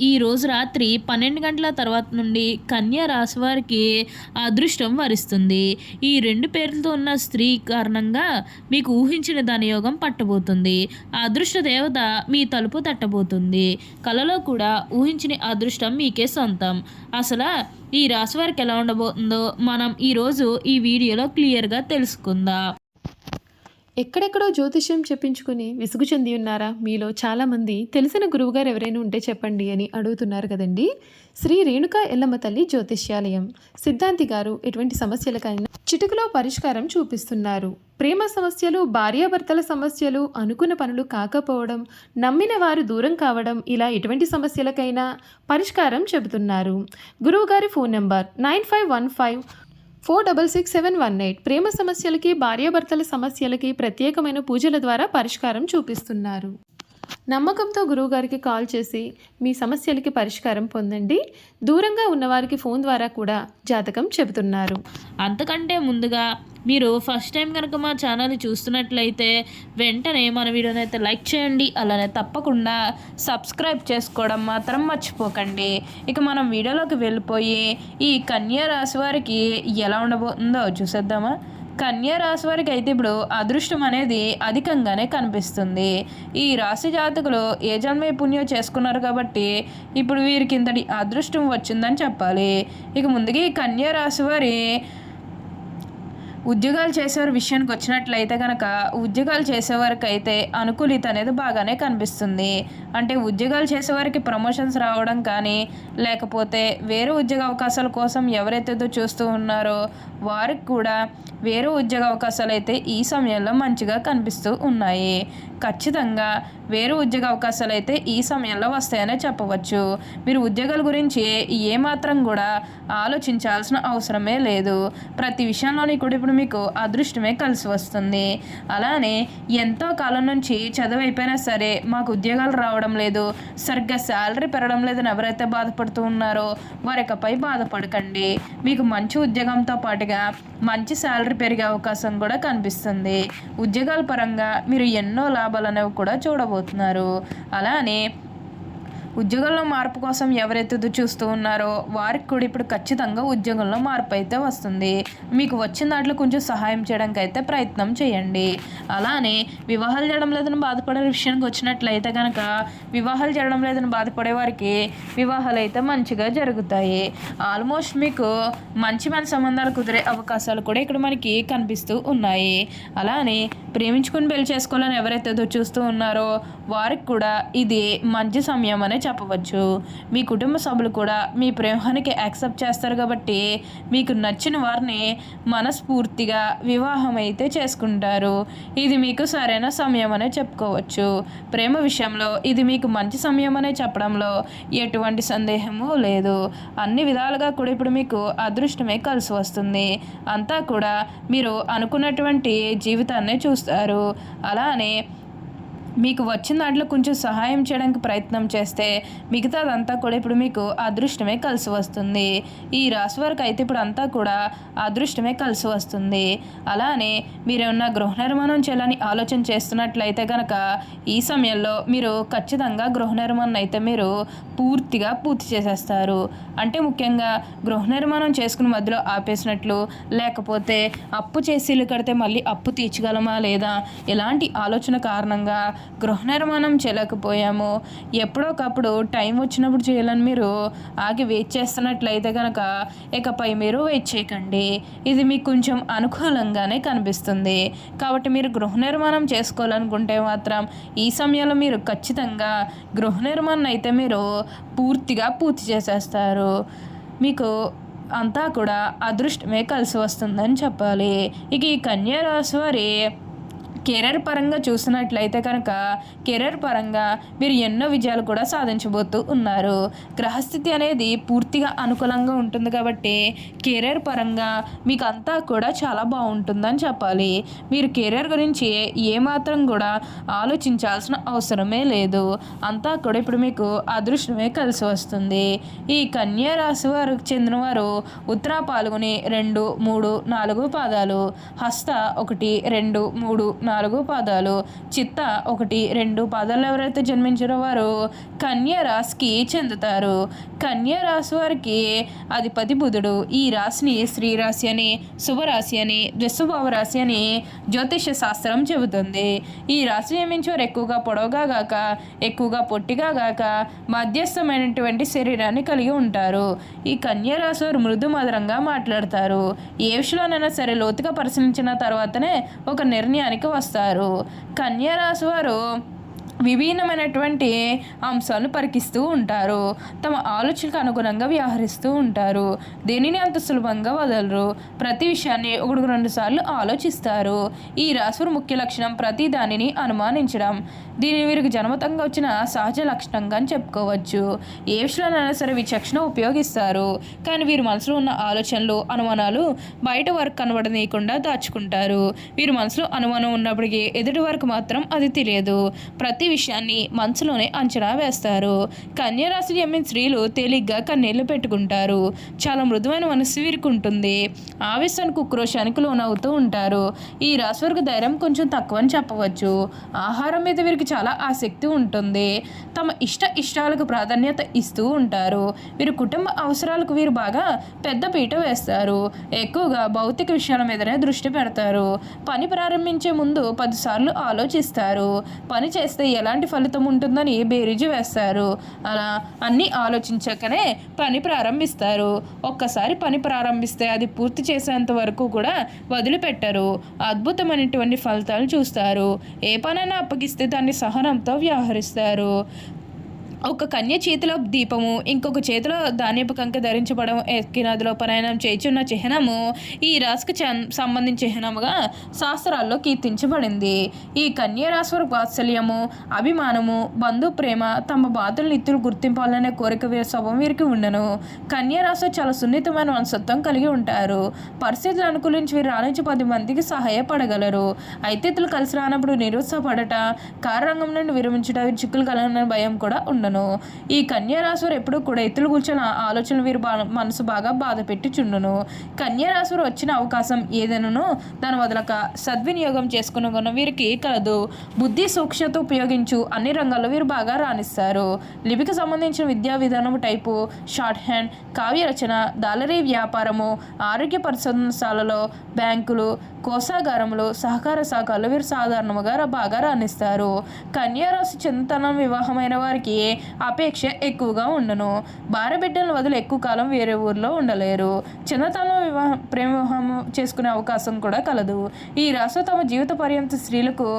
ఈరోజు రాత్రి 12 గంటల తర్వాత నుండి కన్యా రాశి వారికి అదృష్టం వరిస్తుంది. ఈ 2 పేర్లతో ఉన్న స్త్రీ కారణంగా మీకు ఊహించిన ధనయోగం పట్టబోతుంది. ఆ అదృష్ట దేవత మీ తలుపు తట్టబోతుంది. కలలో కూడా ఊహించిన అదృష్టం మీకే సొంతం. అసలు ఈ రాశి వారికి ఎలా ఉండబోతుందో మనం ఈరోజు ఈ వీడియోలో క్లియర్గా తెలుసుకుందాం. ఎక్కడెక్కడో జ్యోతిష్యం చెప్పించుకుని విసుగు చెంది ఉన్నారా? మీలో చాలామంది తెలిసిన గురువుగారు ఎవరైనా ఉంటే చెప్పండి అని అడుగుతున్నారు కదండి. శ్రీ రేణుకా ఎల్లమ్మ తల్లి జ్యోతిష్యాలయం సిద్ధాంతి గారు ఎటువంటి సమస్యలకైనా చిటికలో పరిష్కారం చూపిస్తున్నారు. ప్రేమ సమస్యలు, భార్యాభర్తల సమస్యలు, అనుకున్న పనులు కాకపోవడం, నమ్మిన వారు దూరం కావడం, ఇలా ఎటువంటి సమస్యలకైనా పరిష్కారం చెబుతున్నారు. గురువుగారి ఫోన్ నెంబర్ 9515466718. ప్రేమ సమస్యలకి, భార్యాభర్తల సమస్యలకి ప్రత్యేకమైన పూజల ద్వారా పరిష్కారం చూపిస్తున్నారు. నమ్మకంతో గురువుగారికి కాల్ చేసి మీ సమస్యలకి పరిష్కారం పొందండి. దూరంగా ఉన్నవారికి ఫోన్ ద్వారా కూడా జాతకం చెబుతున్నారు. అంతకంటే ముందుగా మీరు ఫస్ట్ టైం కనుక మా ఛానల్ని చూస్తున్నట్లయితే వెంటనే మన వీడియోని అయితే లైక్ చేయండి. అలానే తప్పకుండా సబ్స్క్రైబ్ చేసుకోవడం మాత్రం మర్చిపోకండి. ఇక మనం వీడియోలోకి వెళ్ళిపోయి ఈ కన్యా రాశి వారికి ఎలా ఉండబోతుందో చూసేద్దామా. కన్యా రాశి వారికి అయితే ఇప్పుడు అదృష్టం అనేది అధికంగానే కనిపిస్తుంది. ఈ రాశి జాతకులు ఏ జన్మ పుణ్యం చేసుకున్నారు కాబట్టి ఇప్పుడు వీరికి ఇంతటి అదృష్టం వచ్చిందని చెప్పాలి. ఇక ముందుగా ఈ కన్యా రాశి వారి ఉద్యోగాలు చేసేవారి విషయానికి వచ్చినట్లయితే కనుక ఉద్యోగాలు చేసేవారికి అయితే అనుకూలిత అనేది బాగానే కనిపిస్తుంది. అంటే ఉద్యోగాలు చేసేవారికి ప్రమోషన్స్ రావడం కానీ, లేకపోతే వేరే ఉద్యోగ అవకాశాల కోసం ఎవరైతే చూస్తూ ఉన్నారో వారికి కూడా వేరే ఉద్యోగ అవకాశాలు అయితే ఈ సమయంలో మంచిగా కనిపిస్తూ ఉన్నాయి. ఖచ్చితంగా వేరే ఉద్యోగ అవకాశాలు అయితే ఈ సమయంలో వస్తాయనే చెప్పవచ్చు. మీరు ఉద్యోగాల గురించి ఏమాత్రం కూడా ఆలోచించాల్సిన అవసరమే లేదు. ప్రతి విషయంలోని కూడా ఇప్పుడు మీకు అదృష్టమే కలిసి వస్తుంది. అలానే ఎంతో కాలం నుంచి చదువు అయిపోయినా సరే మాకు ఉద్యోగాలు రావడం లేదు, సరిగ్గా శాలరీ పెరగడం లేదని ఎవరైతే బాధపడుతూ ఉన్నారో వారికపై బాధపడకండి. మీకు మంచి ఉద్యోగంతో పాటుగా మంచి శాలరీ పెరిగే అవకాశం కూడా కనిపిస్తుంది. ఉద్యోగాల పరంగా మీరు ఎన్నో లాభాలు అనేవి కూడా చూడబోతున్నారు. అలానే ఉద్యోగంలో మార్పు కోసం ఎవరైతే చూస్తూ ఉన్నారో వారికి కూడా ఇప్పుడు ఖచ్చితంగా ఉద్యోగంలో మార్పు అయితే వస్తుంది. మీకు వచ్చిన దాంట్లో కొంచెం సహాయం చేయడానికి అయితే ప్రయత్నం చేయండి. అలానే వివాహాలు చేయడం లేదని బాధపడే విషయానికి వచ్చినట్లయితే కనుక వివాహాలు చేయడం లేదని బాధపడే వారికి వివాహాలు అయితే మంచిగా జరుగుతాయి. ఆల్మోస్ట్ మీకు మంచి సంబంధాలు కుదిరే అవకాశాలు కూడా ఇక్కడ మనకి కనిపిస్తూ ఉన్నాయి. అలానే ప్రేమించుకుని పెళ్లి చేసుకోవాలని ఎవరైతే చూస్తూ ఉన్నారో వారికి కూడా ఇది మంచి సమయం అనే చెప్పవచ్చు. మీ కుటుంబ సభ్యులు కూడా మీ ప్రేమానికి యాక్సెప్ట్ చేస్తారు కాబట్టి మీకు నచ్చిన వారిని మనస్ఫూర్తిగా వివాహం అయితే చేసుకుంటారు. ఇది మీకు సరైన సమయం అనే చెప్పుకోవచ్చు. ప్రేమ విషయంలో ఇది మీకు మంచి సమయం అనే చెప్పడంలో ఎటువంటి సందేహము లేదు. అన్ని విధాలుగా కూడా ఇప్పుడు మీకు అదృష్టమే కలిసి వస్తుంది. అంతా కూడా మీరు అనుకున్నటువంటి జీవితాన్ని చూస్తారు. అలానే మీకు వచ్చిన దాంట్లో కొంచెం సహాయం చేయడానికి ప్రయత్నం చేస్తే మిగతాదంతా కూడా ఇప్పుడు మీకు అదృష్టమే కలిసి వస్తుంది. ఈ రాశి వారికి అయితే ఇప్పుడు అంతా కూడా అదృష్టమే కలిసి వస్తుంది. అలానే మీరేమన్నా గృహ నిర్మాణం చేయాలని ఆలోచన చేస్తున్నట్లయితే కనుక ఈ సమయంలో మీరు ఖచ్చితంగా గృహ నిర్మాణం అయితే మీరు పూర్తిగా పూర్తి చేసేస్తారు. అంటే ముఖ్యంగా గృహ నిర్మాణం చేసుకుని మధ్యలో ఆపేసినట్లు, లేకపోతే అప్పు చేసి ఇల్లు కడితే మళ్ళీ అప్పు తీర్చగలమా లేదా ఇలాంటి ఆలోచన కారణంగా గృహ నిర్మాణం చేయలేకపోయాము, ఎప్పుడోకప్పుడు టైం వచ్చినప్పుడు చేయాలని మీరు ఆగి వెయిట్ చేస్తున్నట్లయితే కనుక ఇకపై మీరు వెయిట్ చేయకండి. ఇది మీకు కొంచెం అనుకూలంగానే కనిపిస్తుంది. కాబట్టి మీరు గృహ నిర్మాణం చేసుకోవాలనుకుంటే మాత్రం ఈ సమయంలో మీరు ఖచ్చితంగా గృహ నిర్మాణం అయితే మీరు పూర్తిగా పూర్తి చేసేస్తారు. మీకు అంతా కూడా అదృష్టమే కలిసి వస్తుందని చెప్పాలి. ఇక ఈ కన్యా రాశి వారి కెరీర్ పరంగా చూసినట్లయితే కనుక కెరీర్ పరంగా మీరు ఎన్నో విజయాలు కూడా సాధించబోతూ ఉన్నారు. గ్రహస్థితి అనేది పూర్తిగా అనుకూలంగా ఉంటుంది కాబట్టి కెరీర్ పరంగా మీకు అంతా కూడా చాలా బాగుంటుందని చెప్పాలి. మీరు కెరీర్ గురించి ఏమాత్రం కూడా ఆలోచించాల్సిన అవసరమే లేదు. అంతా కూడా ఇప్పుడు మీకు అదృష్టమే కలిసి వస్తుంది. ఈ కన్యా రాశి వారికి చెందినవారు ఉత్తర పాల్గొని 2, 3, 4 పాదాలు, హస్త 1, 2, 3, 4 పాదాలు. చిత్త 1, 2 పాదాలు ఎవరైతే జన్మించారో వారు కన్య రాశికి చెందుతారు. కన్య రాశి వారికి అధిపతి బుధుడు. ఈ రాశిని స్త్రీ రాశి అని, శుభరాశి అని, ద్విశుభావ రాశి అని జ్యోతిష శాస్త్రం చెబుతుంది. ఈ రాశి జన్మించేవారు ఎక్కువగా పొడవుగా గాక, ఎక్కువగా పొట్టిగా గాక మధ్యస్థమైనటువంటి శరీరాన్ని కలిగి ఉంటారు. ఈ కన్య రాశి వారు మృదు మధురంగా మాట్లాడతారు. ఏ విషయంలోనైనా సరే లోతుగా పరిశీలించిన తర్వాతనే ఒక నిర్ణయానికి వస్తారు. కన్య రాశి వారు విభిన్నమైనటువంటి అంశాలను పరికిస్తూ ఉంటారు. తమ ఆలోచనకు అనుగుణంగా వ్యవహరిస్తూ ఉంటారు. దేనిని అంత సులభంగా వదలరు. ప్రతి విషయాన్ని 1-2 సార్లు ఆలోచిస్తారు. ఈ రాశివారి ముఖ్య లక్షణం ప్రతి దానిని అనుమానించడం. దీనిని వీరికి జన్మతంగా వచ్చిన సహజ లక్షణంగా చెప్పుకోవచ్చు. ఏ విషయంలోనైనా సరే విచక్షణ ఉపయోగిస్తారు. కానీ వీరి మనసులో ఉన్న ఆలోచనలు, అనుమానాలు బయట వారికి కనబడనీయకుండా దాచుకుంటారు. వీరి మనసులో అనుమానం ఉన్నప్పటికీ ఎదుటి వారికి మాత్రం అది తెలియదు. ప్రతి విషయాన్ని మనసులోనే అంచనా వేస్తారు. కన్య రాశి జన్మించిన స్త్రీలు తేలిగ్గా కన్నీళ్లు పెట్టుకుంటారు. చాలా మృదువైన మనసు వీరికి ఉంటుంది. ఆవేశానికి, ఉక్రోషానికి లోనవుతూ ఉంటారు. ఈ రాశి వారికి ధైర్యం కొంచెం తక్కువ అని చెప్పవచ్చు. ఆహారం మీద వీరికి చాలా ఆసక్తి ఉంటుంది. తమ ఇష్టాలకు ప్రాధాన్యత ఇస్తూ ఉంటారు. వీరి కుటుంబ అవసరాలకు వీరు బాగా పెద్ద పీట వేస్తారు. ఎక్కువగా భౌతిక విషయాల మీదనే దృష్టి పెడతారు. పని ప్రారంభించే ముందు 10 సార్లు ఆలోచిస్తారు. పని చేస్తే ఎలాంటి ఫలితం ఉంటుందని బేరీజు వేస్తారు. అలా అన్నీ ఆలోచించాకనే పని ప్రారంభిస్తారు. ఒక్కసారి పని ప్రారంభిస్తే అది పూర్తి చేసేంత వరకు కూడా వదిలిపెట్టరు. అద్భుతమైనటువంటి ఫలితాలు చూస్తారు. ఏ పనైనా అప్పగిస్తే దాన్ని సహనంతో వ్యవహరిస్తారు. ఒక కన్య చేతిలో దీపము, ఇంకొక చేతిలో ధాన్యపు కంక ధరించబడం, ఎక్కి నదిలో ప్రయాణం చేయుచున్న చిహ్నము ఈ రాశికి సంబంధించిన చిహ్నముగా శాస్త్రాల్లో కీర్తించబడింది. ఈ కన్య రాశి వారి వాత్సల్యము, అభిమానము, బంధు ప్రేమ, తమ బాధలు నిత్యులు గుర్తింపాలనే కోరిక వీరి స్వభావం వీరికి ఉండను. కన్య రాశి చాలా సున్నితమైన మనస్తత్వం కలిగి ఉంటారు. పరిస్థితులు అనుకూలించి వీరు రాణించి 10 మందికి సహాయపడగలరు. అయితే ఇతరులు కలిసి రానప్పుడు నిరుత్సాహపడట, కార్యరంగం నుండి విరమించుట, చిక్కులు కలగని భయం కూడా ఉండను. ఈ కన్య రాశి వారు ఎప్పుడూ కూడా ఇతరులు కూర్చొని ఆలోచనలు వీరు మనసు బాగా బాధ పెట్టి చుండును. కన్య రాశి వారు వచ్చిన అవకాశం ఏదైనాను దాని వదలక సద్వినియోగం చేసుకున్న వీరికి కలదు. బుద్ధి సూక్ష్మత ఉపయోగించు అన్ని రంగాల్లో వీరు బాగా రాణిస్తారు. లిపికి సంబంధించిన విద్యా విధానము టైపు, షార్ట్ హ్యాండ్, కావ్య రచన, దాలరీ వ్యాపారము, ఆరోగ్య పరిశోధనశాలలో, బ్యాంకులు, కోశాగారములు, సహకార శాఖల్లో వీరు సాధారణంగా బాగా రాణిస్తారు. కన్యా రాశి చిన్నతనం వివాహమైన వారికి అపేక్ష ఎక్కువగా ఉండను. భార్య బిడ్డలను వదిలి ఎక్కువ కాలం వేరే ఊర్లో ఉండలేరు. చిన్నతనంలో ప్రేమ వివాహం చేసుకునే అవకాశం కూడా కలదు. ఈ రాశి తమ జీవిత పర్యంత స్త్రీలకు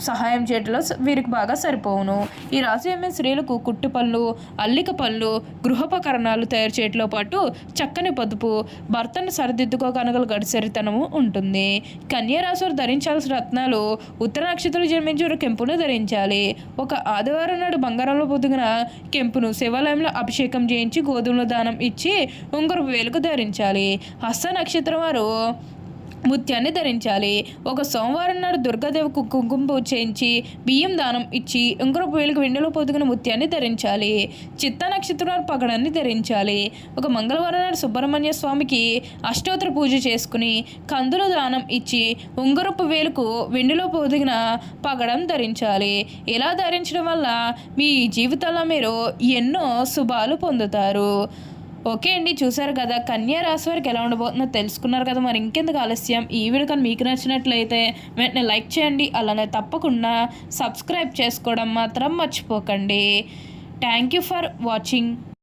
సహాయం చేయడంలో వీరికి బాగా సరిపోవును. ఈ రాశి ఏమే స్త్రీలకు కుట్టు పనులు, అల్లిక పనులు, గృహోపకరణాలు తయారు చేయడంతో పాటు చక్కని పొదుపు, భర్తను సరిదిద్దుకోగనగల గడిసరితనము ఉంటుంది. కన్యా రాశి వారు ధరించాల్సిన రత్నాలు ఉత్తర నక్షత్రం జన్మించేవారు కెంపును ధరించాలి. ఒక ఆదివారం నాడు బంగారంలో పొదిగిన కెంపును శివాలయంలో అభిషేకం చేయించి గోధుమల దానం ఇచ్చి ఉంగరపు వేలుకు ధరించాలి. హస్త నక్షత్రం వారు ముత్యాన్ని ధరించాలి. ఒక సోమవారం నాడు దుర్గాదేవికి కుంకుమ పూజ చేయించి బియ్యం దానం ఇచ్చి ఉంగరపు వేలుకు వెండిలో పొదిగిన ముత్యాన్ని ధరించాలి. చిత్త నక్షత్రం పగడాన్ని ధరించాలి. ఒక మంగళవారం నాడు సుబ్రహ్మణ్య స్వామికి అష్టోత్తర పూజ చేసుకుని కందుల దానం ఇచ్చి ఉంగరపు వేలుకు వెండిలో పొదిగిన పగడం ధరించాలి. ఇలా ధరించడం వల్ల మీ జీవితంలో మీరు ఎన్నో శుభాలు పొందుతారు. ఓకే అండి, చూసారు కదా కన్యా రాశి వారికి ఎలా ఉండబోతుందో తెలుసుకున్నారు కదా. మరి ఇంకెందుకు ఆలస్యం, ఈ వీడియో కానీ మీకు నచ్చినట్లయితే వెంటనే లైక్ చేయండి. అలానే తప్పకుండా సబ్స్క్రైబ్ చేసుకోవడం మాత్రం మర్చిపోకండి. Thank you for watching.